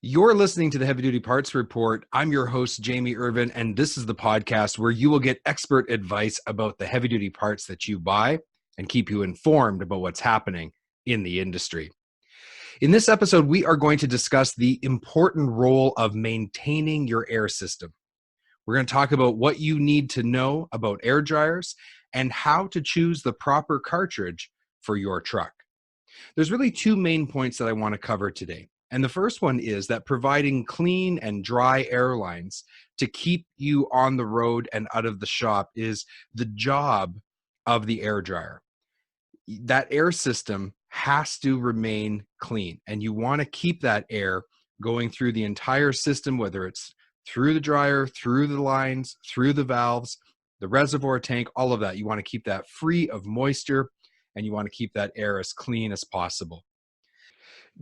You're listening to the Heavy Duty Parts Report. I'm your host, Jamie Irvine, and this is the podcast where you will get expert advice about the heavy duty parts that you buy and keep you informed about what's happening in the industry. In this episode, we are going to discuss the important role of maintaining your air system. We're going to talk about what you need to know about air dryers and how to choose the proper cartridge for your truck. There's really two main points that I want to cover today. And the first one is that providing clean and dry air lines to keep you on the road and out of the shop is the job of the air dryer. That air system has to remain clean, and you want to keep that air going through the entire system, whether it's through the dryer, through the lines, through the valves, the reservoir tank, all of that. You want to keep that free of moisture, and you want to keep that air as clean as possible.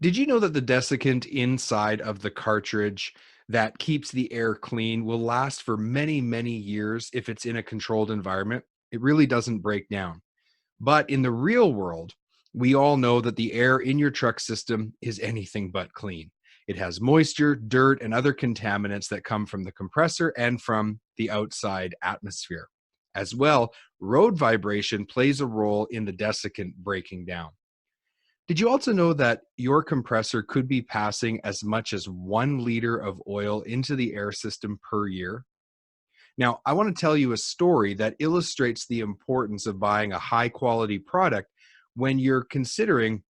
Did you know that the desiccant inside of the cartridge that keeps the air clean will last for many, many years if it's in a controlled environment? It really doesn't break down. But in the real world, we all know that the air in your truck system is anything but clean. It has moisture, dirt, and other contaminants that come from the compressor and from the outside atmosphere. As well, road vibration plays a role in the desiccant breaking down. Did you also know that your compressor could be passing as much as 1 liter of oil into the air system per year? Now, I want to tell you a story that illustrates the importance of buying a high quality product when you're considering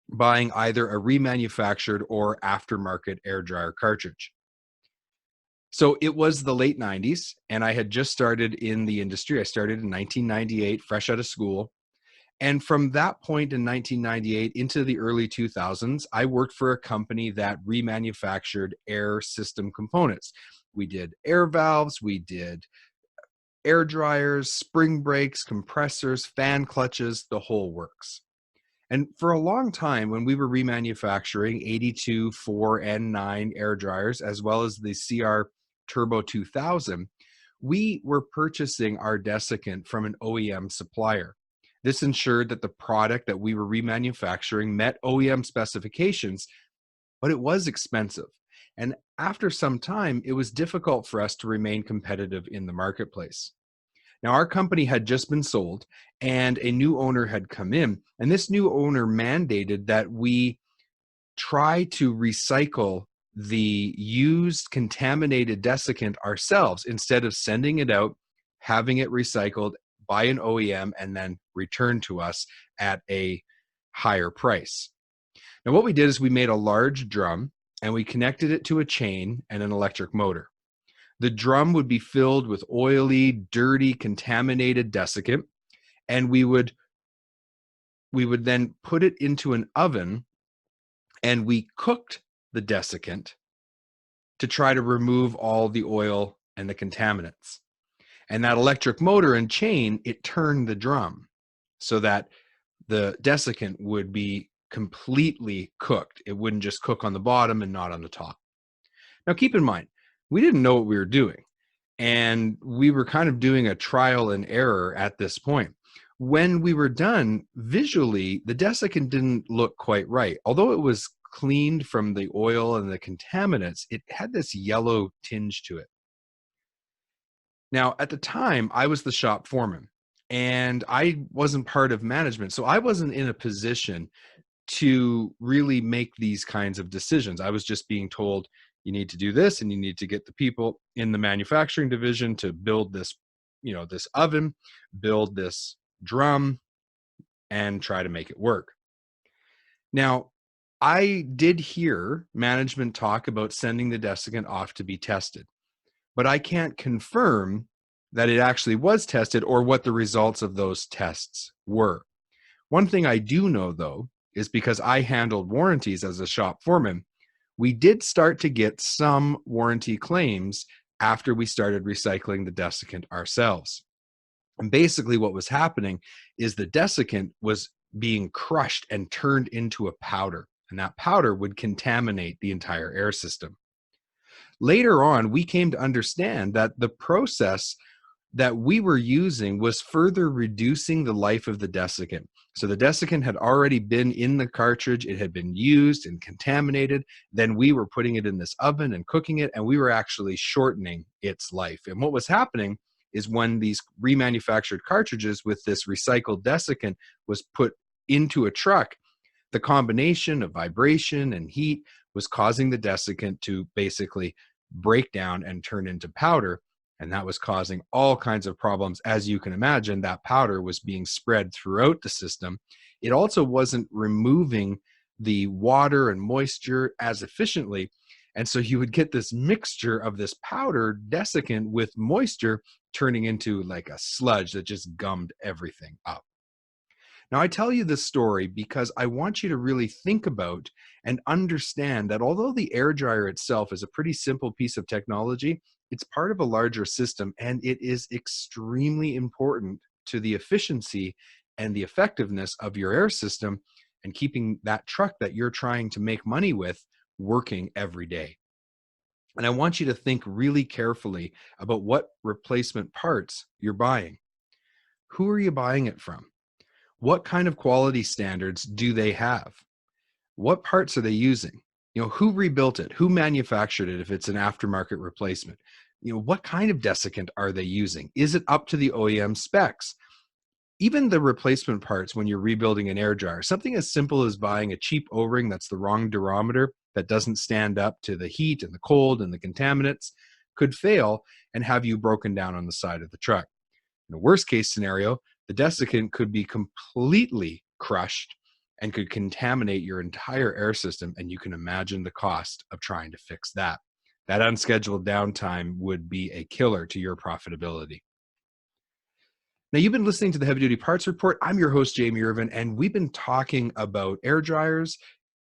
buying either a remanufactured or aftermarket air dryer cartridge. So it was the late 90s, and I had just started in the industry. I started in 1998, fresh out of school. And from that point in 1998 into the early 2000s, I worked for a company that remanufactured air system components. We did air valves, we did air dryers, spring brakes, compressors, fan clutches, the whole works. And for a long time, when we were remanufacturing 82, 4, and 9 air dryers, as well as the CR Turbo 2000, we were purchasing our desiccant from an OEM supplier. This ensured that the product that we were remanufacturing met OEM specifications, but it was expensive. And after some time, it was difficult for us to remain competitive in the marketplace. Now, our company had just been sold and a new owner had come in, and this new owner mandated that we try to recycle the used contaminated desiccant ourselves instead of sending it out, having it recycled by an OEM and then returned to us at a higher price. Now, what we did is we made a large drum and we connected it to a chain and an electric motor. The drum would be filled with oily, dirty, contaminated desiccant, and we would then put it into an oven, and we cooked the desiccant to try to remove all the oil and the contaminants. And that electric motor and chain, it turned the drum so that the desiccant would be completely cooked. It wouldn't just cook on the bottom and not on the top. Now, keep in mind, we didn't know what we were doing, and we were kind of doing a trial and error at this point. When we were done, visually, the desiccant didn't look quite right. Although it was cleaned from the oil and the contaminants, it had this yellow tinge to it. Now, at the time, I was the shop foreman, and I wasn't part of management, so I wasn't in a position to really make these kinds of decisions. I was just being told, you need to do this, and you need to get the people in the manufacturing division to build this, this oven, build this drum, and try to make it work. Now, I did hear management talk about sending the desiccant off to be tested, but I can't confirm that it actually was tested or what the results of those tests were. One thing I do know, though, is because I handled warranties as a shop foreman, we did start to get some warranty claims after we started recycling the desiccant ourselves. And basically what was happening is the desiccant was being crushed and turned into a powder, and that powder would contaminate the entire air system. Later on, we came to understand that the process that we were using was further reducing the life of the desiccant. So the desiccant had already been in the cartridge, it had been used and contaminated. Then we were putting it in this oven and cooking it, and we were actually shortening its life. And what was happening is when these remanufactured cartridges with this recycled desiccant was put into a truck, the combination of vibration and heat was causing the desiccant to basically break down and turn into powder. And that was causing all kinds of problems. As you can imagine, that powder was being spread throughout the system. It also wasn't removing the water and moisture as efficiently. And so you would get this mixture of this powder desiccant with moisture turning into like a sludge that just gummed everything up. Now, I tell you this story because I want you to really think about and understand that although the air dryer itself is a pretty simple piece of technology, it's part of a larger system, and it is extremely important to the efficiency and the effectiveness of your air system and keeping that truck that you're trying to make money with working every day. And I want you to think really carefully about what replacement parts you're buying. Who are you buying it from? What kind of quality standards do they have? What parts are they using? Who rebuilt it? Who manufactured it if it's an aftermarket replacement? What kind of desiccant are they using? Is it up to the OEM specs? Even the replacement parts when you're rebuilding an air dryer, something as simple as buying a cheap O-ring that's the wrong durometer, that doesn't stand up to the heat and the cold and the contaminants, could fail and have you broken down on the side of the truck. In the worst case scenario, the desiccant could be completely crushed and could contaminate your entire air system, and you can imagine the cost of trying to fix that. That unscheduled downtime would be a killer to your profitability. Now, you've been listening to the Heavy Duty Parts Report. I'm your host, Jamie Irvine, and we've been talking about air dryers,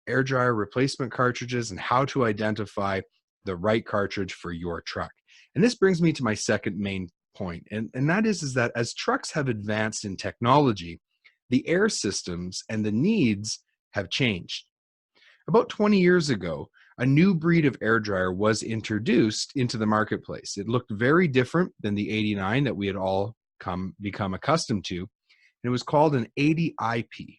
air dryer replacement cartridges, and how to identify the right cartridge for your truck. And this brings me to my second main point, and that is that as trucks have advanced in technology, the air systems and the needs have changed. About 20 years ago, a new breed of air dryer was introduced into the marketplace. It looked very different than the 89 that we had all become accustomed to, and it was called an 80IP.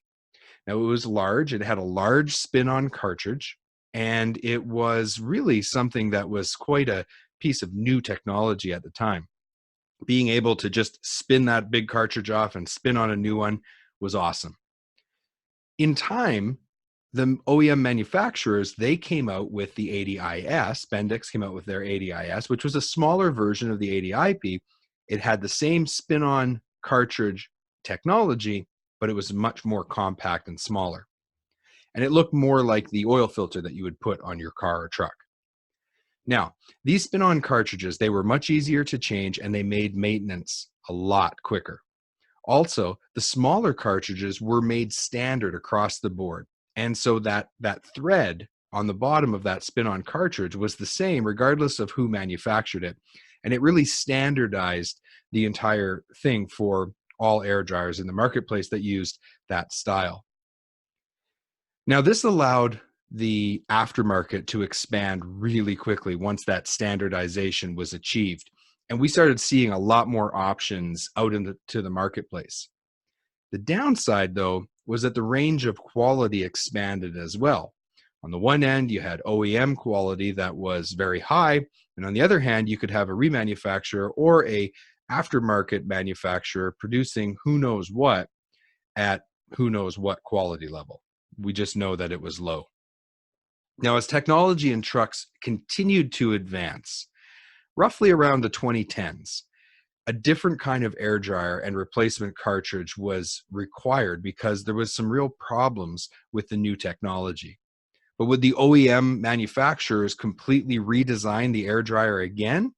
Now, it was large, it had a large spin-on cartridge, and it was really something that was quite a piece of new technology at the time. Being able to just spin that big cartridge off and spin on a new one was awesome. In time, the OEM manufacturers, they came out with the 80IS. Bendix came out with their 80IS, which was a smaller version of the 80IP. It had the same spin-on cartridge technology, but it was much more compact and smaller. And it looked more like the oil filter that you would put on your car or truck. Now, these spin-on cartridges, they were much easier to change, and they made maintenance a lot quicker. Also, the smaller cartridges were made standard across the board. And so that thread on the bottom of that spin-on cartridge was the same regardless of who manufactured it. And it really standardized the entire thing for all air dryers in the marketplace that used that style. Now, this allowed the aftermarket to expand really quickly once that standardization was achieved. And we started seeing a lot more options out into the marketplace. The downside, though, was that the range of quality expanded as well. On the one end, you had OEM quality that was very high, and on the other hand, you could have a remanufacturer or a aftermarket manufacturer producing who knows what at who knows what quality level. We just know that it was low. Now, as technology in trucks continued to advance, roughly around the 2010s, a different kind of air dryer and replacement cartridge was required because there was some real problems with the new technology. But would the OEM manufacturers completely redesign the air dryer again?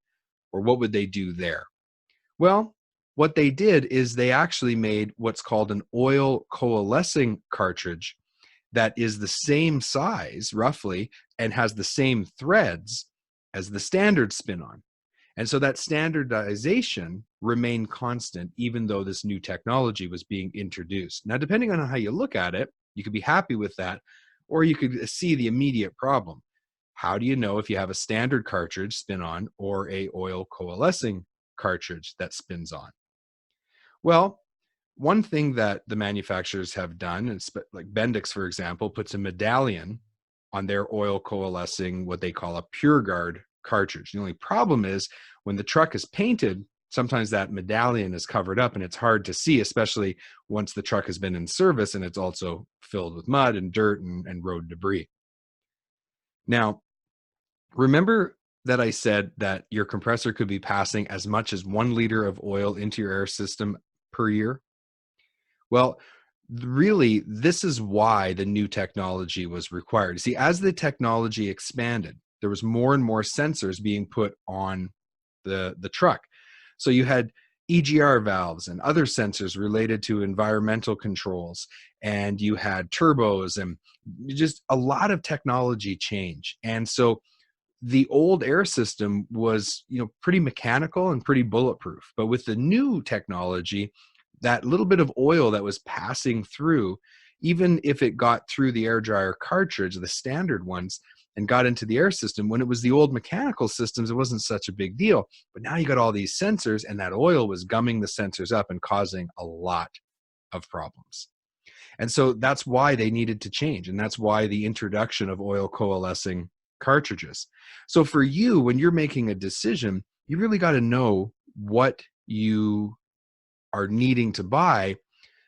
Or what would they do there? Well, what they did is they actually made what's called an oil coalescing cartridge that is the same size, roughly, and has the same threads as the standard spin-on. And so that standardization remained constant, even though this new technology was being introduced. Now, depending on how you look at it, you could be happy with that, or you could see the immediate problem. How do you know if you have a standard cartridge spin-on or a oil coalescing cartridge that spins on? Well, one thing that the manufacturers have done, is like Bendix, for example, puts a medallion on their oil coalescing, what they call a Pure Guard cartridge. The only problem is when the truck is painted, sometimes that medallion is covered up and it's hard to see, especially once the truck has been in service and it's also filled with mud and dirt and road debris. Now, remember that I said that your compressor could be passing as much as 1 liter of oil into your air system per year? Well, really, this is why the new technology was required. See, as the technology expanded, there was more and more sensors being put on the truck. So you had EGR valves and other sensors related to environmental controls, and you had turbos and just a lot of technology change. And so the old air system was, pretty mechanical and pretty bulletproof. But with the new technology, that little bit of oil that was passing through, even if it got through the air dryer cartridge, the standard ones, and got into the air system, when it was the old mechanical systems, it wasn't such a big deal. But now you got all these sensors, and that oil was gumming the sensors up and causing a lot of problems. And so that's why they needed to change. And that's why the introduction of oil coalescing cartridges. So for you, when you're making a decision, you really got to know what you are needing to buy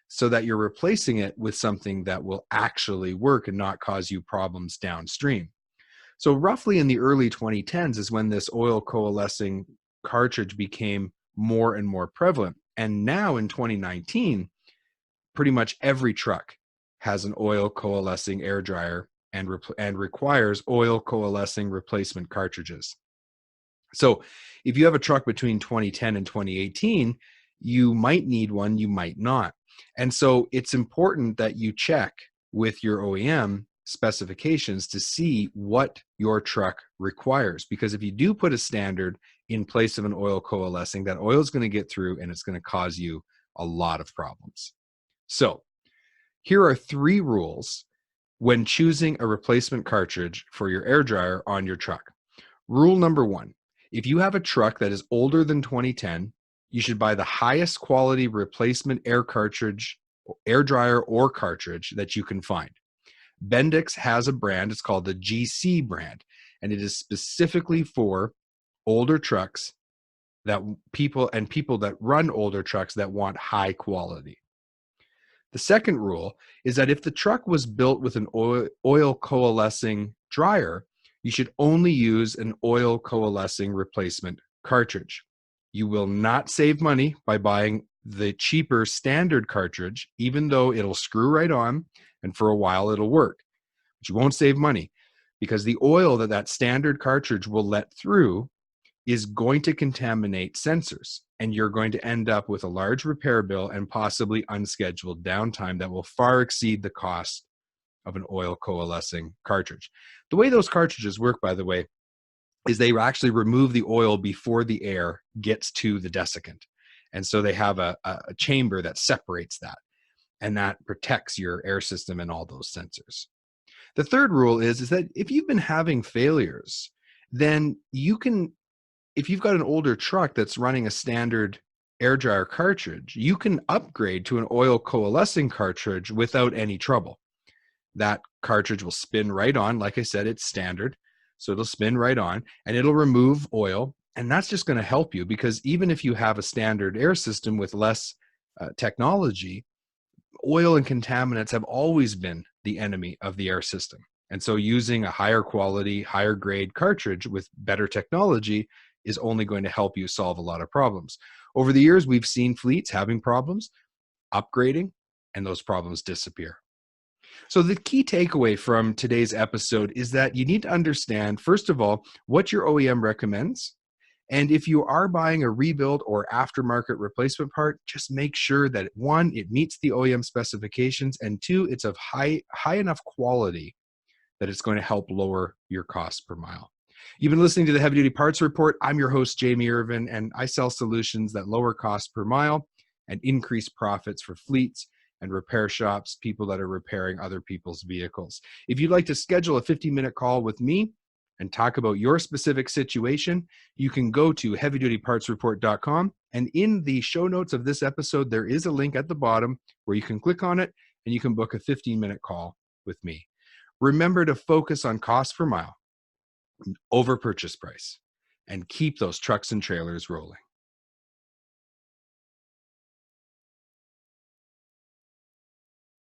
so that you're replacing it with something that will actually work and not cause you problems downstream. So roughly in the early 2010s is when this oil coalescing cartridge became more and more prevalent. And now in 2019, pretty much every truck has an oil coalescing air dryer and requires oil coalescing replacement cartridges. So if you have a truck between 2010 and 2018, you might need one, you might not. And so it's important that you check with your OEM specifications to see what your truck requires. Because if you do put a standard in place of an oil coalescing, that oil is going to get through and it's going to cause you a lot of problems. So here are 3 rules when choosing a replacement cartridge for your air dryer on your truck. Rule number 1, if you have a truck that is older than 2010, you should buy the highest quality replacement air cartridge, air dryer or cartridge that you can find. Bendix has a brand, it's called the GC brand, and it is specifically for older trucks that people that run older trucks that want high quality. The second rule is that if the truck was built with an oil coalescing dryer, you should only use an oil coalescing replacement cartridge. You will not save money by buying the cheaper standard cartridge, even though it'll screw right on and for a while it'll work. But you won't save money because the oil that standard cartridge will let through is going to contaminate sensors, and you're going to end up with a large repair bill and possibly unscheduled downtime that will far exceed the cost of an oil coalescing cartridge. The way those cartridges work, by the way, is they actually remove the oil before the air gets to the desiccant. And so they have a chamber that separates that, and that protects your air system and all those sensors. The third rule is that if you've been having failures, then you can, if you've got an older truck that's running a standard air dryer cartridge, you can upgrade to an oil coalescing cartridge without any trouble. That cartridge will spin right on. Like I said, it's standard. So it'll spin right on and it'll remove oil. And that's just going to help you because even if you have a standard air system with less technology, oil and contaminants have always been the enemy of the air system. And so using a higher quality, higher grade cartridge with better technology is only going to help you solve a lot of problems. Over the years, we've seen fleets having problems, upgrading, and those problems disappear. So the key takeaway from today's episode is that you need to understand, first of all, what your OEM recommends. And if you are buying a rebuild or aftermarket replacement part, just make sure that 1, it meets the OEM specifications, and 2, it's of high enough quality that it's going to help lower your cost per mile. You've been listening to the Heavy Duty Parts Report. I'm your host, Jamie Irvine, and I sell solutions that lower cost per mile and increase profits for fleets and repair shops, people that are repairing other people's vehicles. If you'd like to schedule a 15-minute call with me, and talk about your specific situation, you can go to heavydutypartsreport.com. And in the show notes of this episode, there is a link at the bottom where you can click on it and you can book a 15-minute call with me. Remember to focus on cost per mile over purchase price and keep those trucks and trailers rolling.